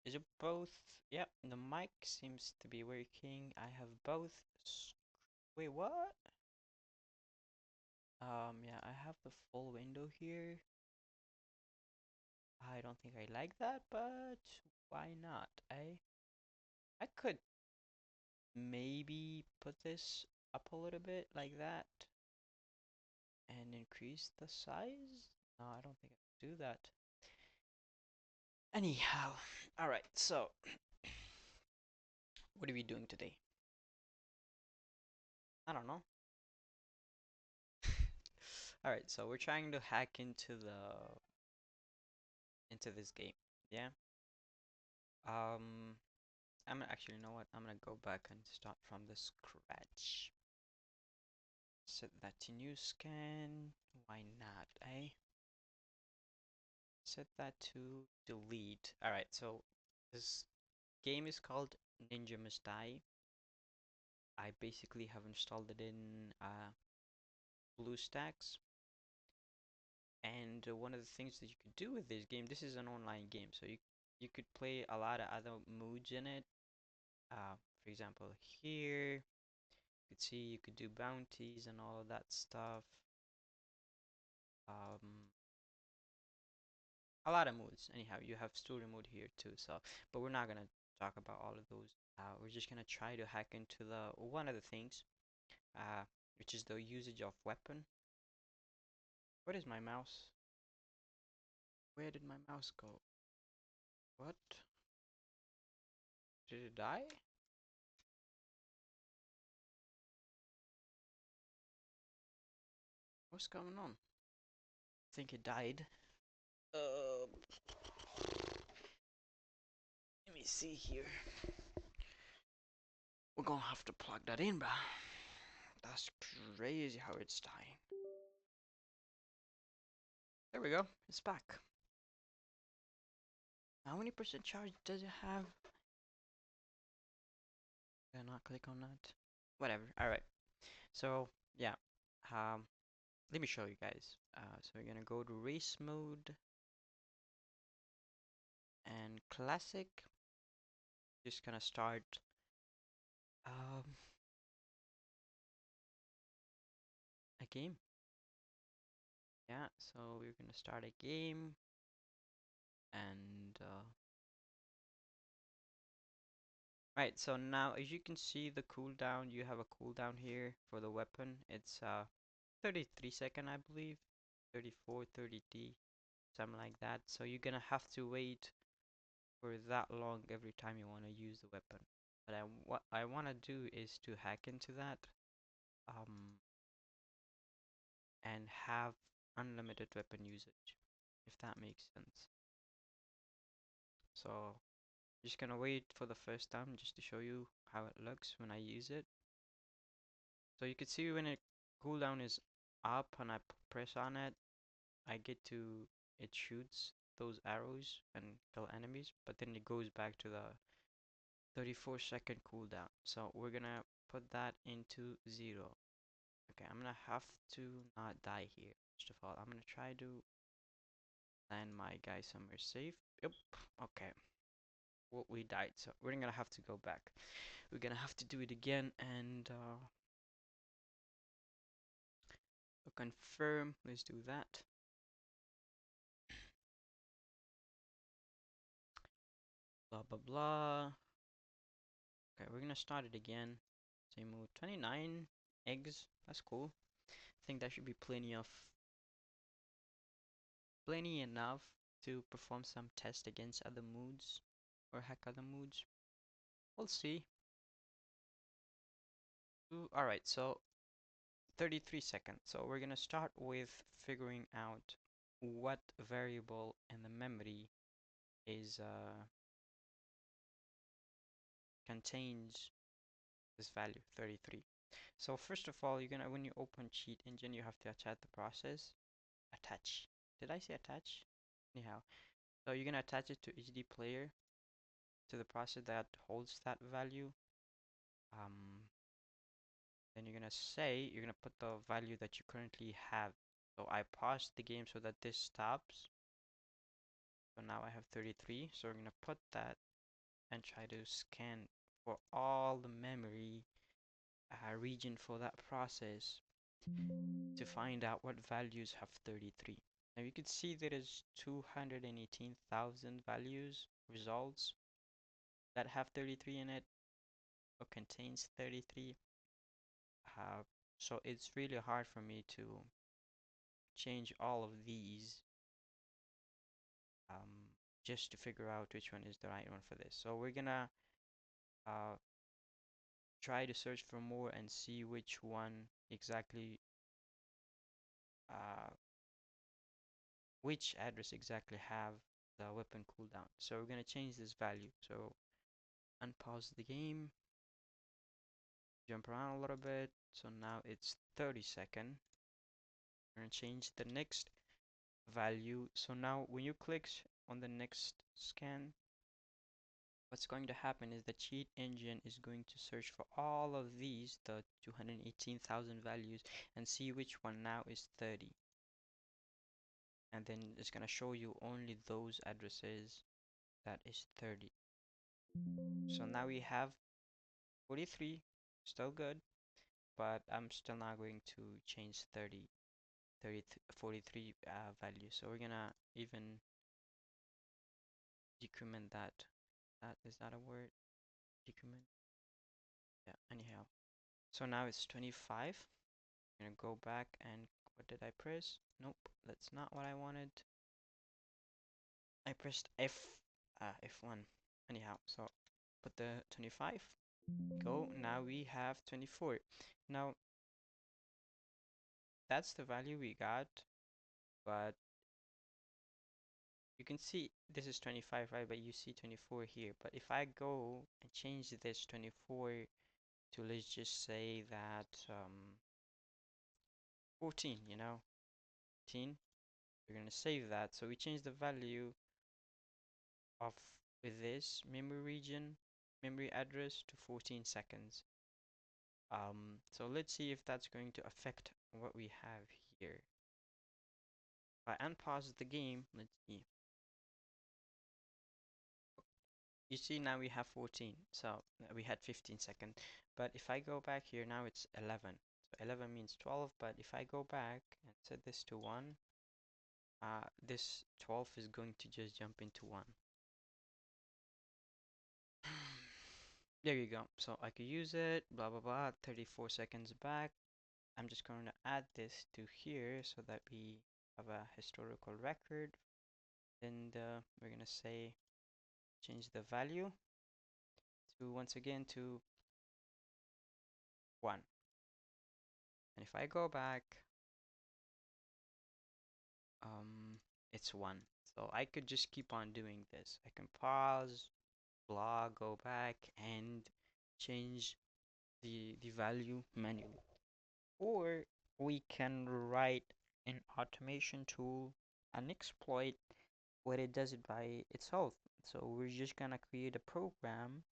Is it both? Yep, the mic seems to be working. I have both. Wait, what? Yeah, I have the full window here. I don't think I like that, but why not, eh? I could maybe put this up a little bit like that and increase the size. No, I don't think I can do that. Anyhow, alright, so what are we doing today? I don't know. Alright, so we're trying to hack into this game. Yeah. Um I'm gonna actually, you know what? I'm gonna go back and start from the scratch. Set that to new scan. Why not, eh? Set that to delete. Alright, so this game is called Ninja Must Die. I basically have installed it in BlueStacks. And one of the things that you could do with this game, this is an online game, so you could play a lot of other modes in it. For example, here you could see you could do bounties and all of that stuff. Um, a lot of modes. Anyhow, you have story mode here too. So, but we're not gonna talk about all of those. We're just gonna try to hack into the one of the things, uh, which is the usage of weapon. What is my mouse? Where did my mouse go? What? Did it die? What's going on? I think it died. Uh, Let me see here. We're gonna have to plug that in, bruh. That's crazy how it's dying. There we go. It's back. How many percent charge does it have? Did I not click on that? Whatever. Alright. So, yeah. Um, Let me show you guys. So we're gonna go to race mode and classic. Just gonna start um, a game. Yeah, so we're gonna start a game and right, so now as you can see the cooldown, you have a cooldown here for the weapon. It's 33-second, I believe. 34, 30D, something like that. So you're gonna have to wait for that long every time you want to use the weapon. But what I want to do is to hack into that um, and have unlimited weapon usage, if that makes sense. So just gonna wait for the first time just to show you how it looks when I use it. So you can see when it cooldown is up and I press on it, I get to, it shoots those arrows and kill enemies, but then it goes back to the 34-second cooldown. So we're gonna put that into 0. Okay, I'm gonna have to not die here. First of all, I'm gonna try to land my guy somewhere safe. Yep, okay. Well, we died, so we're gonna have to go back. We're gonna have to do it again and confirm. Let's do that. Blah blah blah. Okay, we're gonna start it again. Same move. 29 eggs. That's cool. I think that should be plenty enough to perform some test against other moods or hack other moods. We'll see. Ooh, alright, so 33 seconds. So we're gonna start with figuring out what variable in the memory is contains this value 33. So first of all, you're gonna, when you open Cheat Engine, you have to attach the process. Attach. Did I say attach? Anyhow, so you're gonna attach it to HD player, to the process that holds that value. Then you're gonna put the value that you currently have. So I paused the game so that this stops. So now I have 33. So we're gonna put that and try to scan for all the memory region for that process to find out what values have 33. Now you can see there is 218,000 values results that have 33 in it or contains 33. Uh, so it's really hard for me to change all of these um, just to figure out which one is the right one for this. So we're gonna uh, try to search for more and see which one exactly, uh, which address exactly have the weapon cooldown. So we're gonna change this value. So unpause the game, jump around a little bit. So now it's 30-second. We're gonna change the next value. So now when you click on the next scan, what's going to happen is the cheat engine is going to search for all of these, the 218,000 values, and see which one now is 30. And then it's going to show you only those addresses that is 30. So now we have 43, still good, but I'm still not going to change 43 value. So we're gonna even decrement that. Is that a word? Decrement? Yeah, anyhow. So now it's 25. I'm gonna go back and what did I press? Nope, that's not what I wanted. I pressed F1. Anyhow, so put the 25. Go. Now we have 24. Now that's the value we got, but you can see this is 25, right? But you see 24 here. But if I go and change this 24 to, let's just say that 14, 14, we're gonna save that. So we change the value of this memory region, memory address to 14 seconds. So let's see if that's going to affect what we have here. If I unpause the game, let's see. You see now we have 14, so we had 15 seconds. But if I go back here, now it's 11. So 11 means 12, but if I go back and set this to 1, this 12 is going to just jump into 1. There you go. So I could use it, blah, blah, blah, 34 seconds back. I'm just going to add this to here so that we have a historical record. And we're going to say, change the value to, once again, to 1. And if I go back, it's 1. So I could just keep on doing this. I can pause, blah, go back, and change the value manually. Or we can write an automation tool and exploit where it does it by itself. So we're just gonna create a program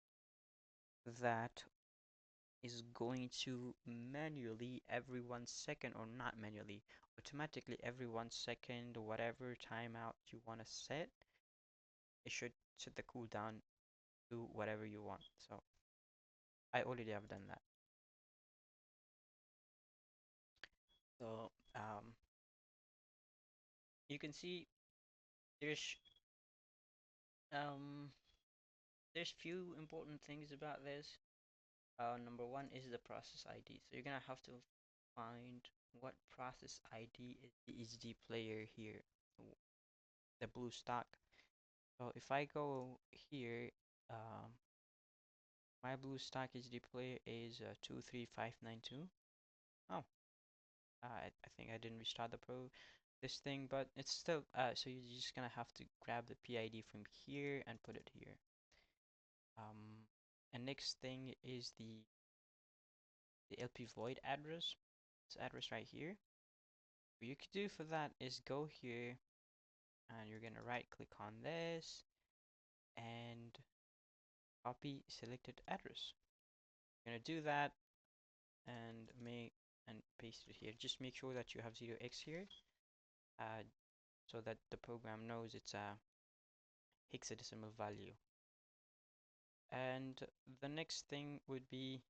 that is going to manually every 1 second, or not manually, automatically every 1 second, whatever timeout you want to set, it should set the cooldown to whatever you want. So I already have done that. So you can see there's um there's few important things about this. Number one is the process ID. So you're gonna have to find what process ID is the HD player here, the blue stock. So if I go here, my blue stock HD player is 23592. Oh, I think I didn't restart this thing, but it's still so you're just gonna have to grab the PID from here and put it here. And next thing is the LP void address. This address right here. What you could do for that is go here and you're gonna right click on this and copy selected address. You're gonna do that and paste it here. Just make sure that you have 0x here, so that the program knows it's a hexadecimal value. And the next thing would be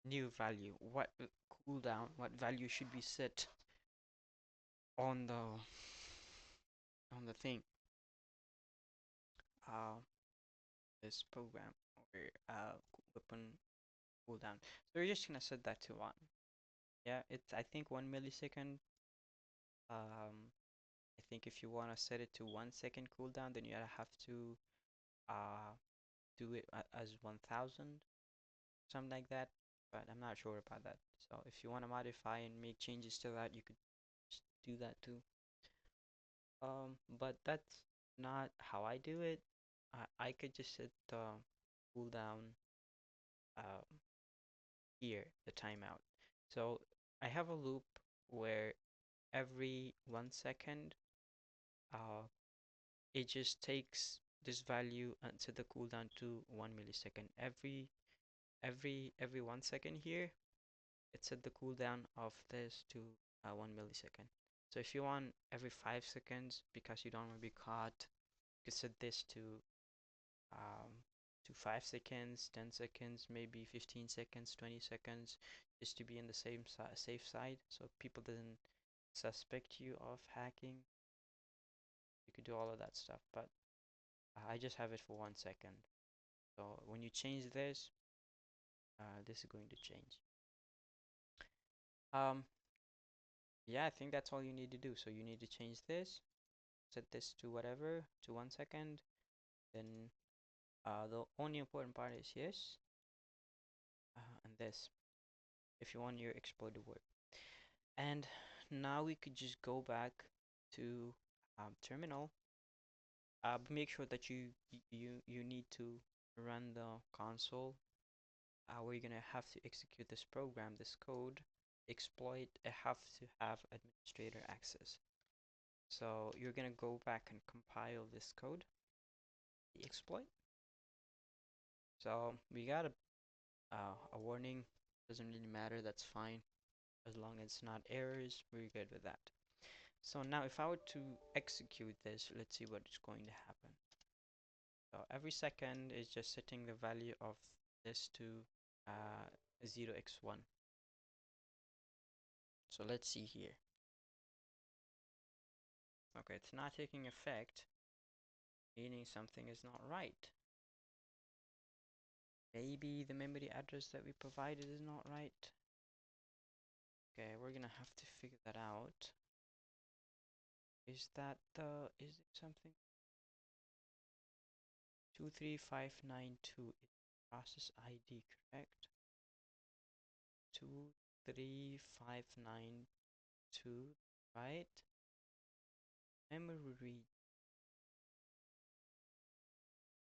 new value. What cooldown, what value should be set on the thing, uh, this program or weapon cooldown. So we're just gonna set that to 1. Yeah, it's I think 1 millisecond. I think if you wanna set it to 1 second cooldown, then you have to uh do it as 1000, something like that. But I'm not sure about that. So if you wanna modify and make changes to that, you could just do that too. But that's not how I do it. I could just set the cooldown um here, the timeout. So I have a loop where every 1 second, uh, it just takes this value and set the cooldown to 1 millisecond. Every 1 second here, it set the cooldown of this to 1 millisecond. So if you want every 5 seconds, because you don't want to be caught, you could set this um, to 5 seconds, 10 seconds, maybe 15 seconds, 20 seconds, just to be in the safe side, so people doesn't suspect you of hacking. You could do all of that stuff, but I just have it for 1 second. So when you change this, this is going to change. Um, yeah, I think that's all you need to do. So you need to change this, set this to whatever, to 1 second. Then the only important part is yes, and this, if you want your exploit to work. And now we could just go back to terminal. Make sure that you need to run the console where you're gonna have to execute this program, this code, exploit. Have to have administrator access. So you're gonna go back and compile this code, the exploit. So we got a warning. Doesn't really matter. That's fine as long as it's not errors. We're good with that. So now if I were to execute this, let's see what is going to happen. So every second is just setting the value of this to 0x1. So let's see here. Okay, it's not taking effect, meaning something is not right. Maybe the memory address that we provided is not right. Okay, we're gonna have to figure that out. Is it something? 23592 is process ID, correct? 23592, right? Memory read.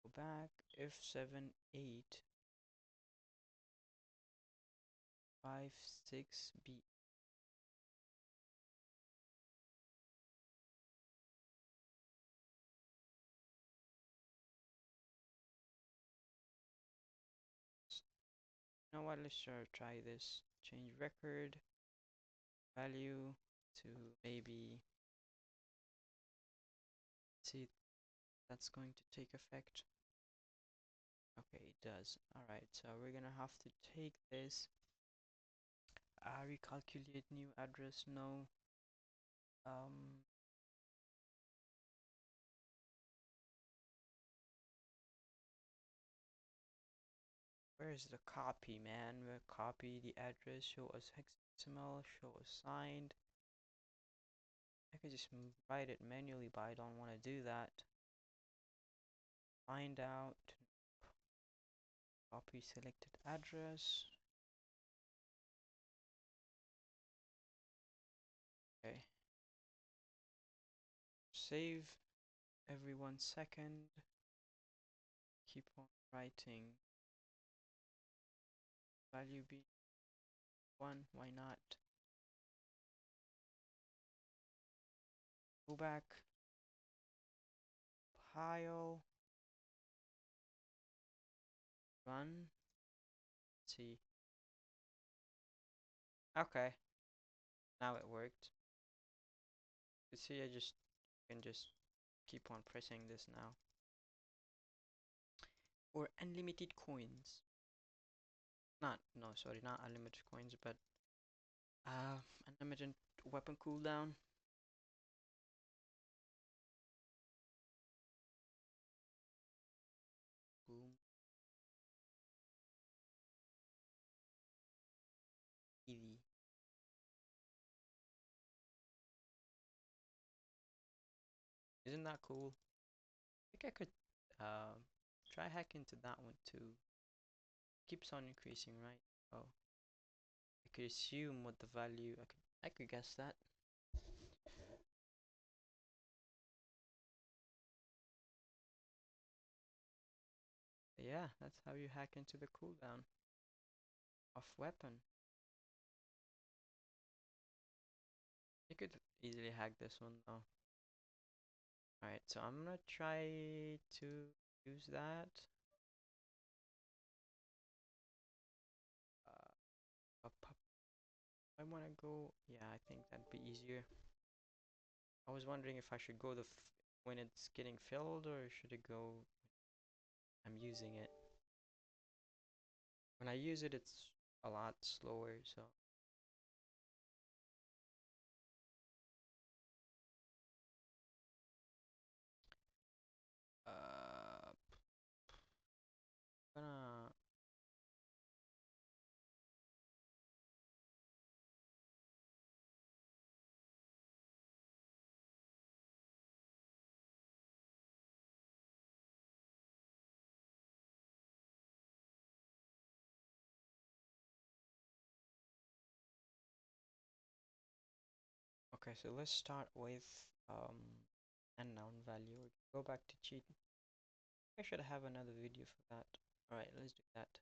Go back, F7856B. You know what, let's try this. Change record value to maybe, see if that's going to take effect. Okay, it does. Alright, so we're gonna have to take this, recalculate new address, no. Where is the copy, man? We'll copy the address, show as XML, show as signed. I could just write it manually, but I don't want to do that. Find out, copy selected address. Okay. Save every 1 second. Keep on writing. Value be 1, why not? Go back. Pile. Run. Let's see. Okay. Now it worked. You see, I can just keep on pressing this now. or unlimited coins. No, sorry, not unlimited coins, but unlimited weapon cooldown. Boom, easy. Isn't that cool? I think I could try hack into that one too. Keeps on increasing, right? Oh, I could assume what the value. I could guess that. Yeah, that's how you hack into the cooldown of weapon. You could easily hack this one though. Alright, so I'm gonna try to use that. I wanna go. Yeah, I think that'd be easier. I was wondering if I should go when it's getting filled or should it go I'm using it. When I use it, it's a lot slower, so gonna okay, so let's start with unknown value. Go back to cheat. I should have another video for that. Alright, let's do that.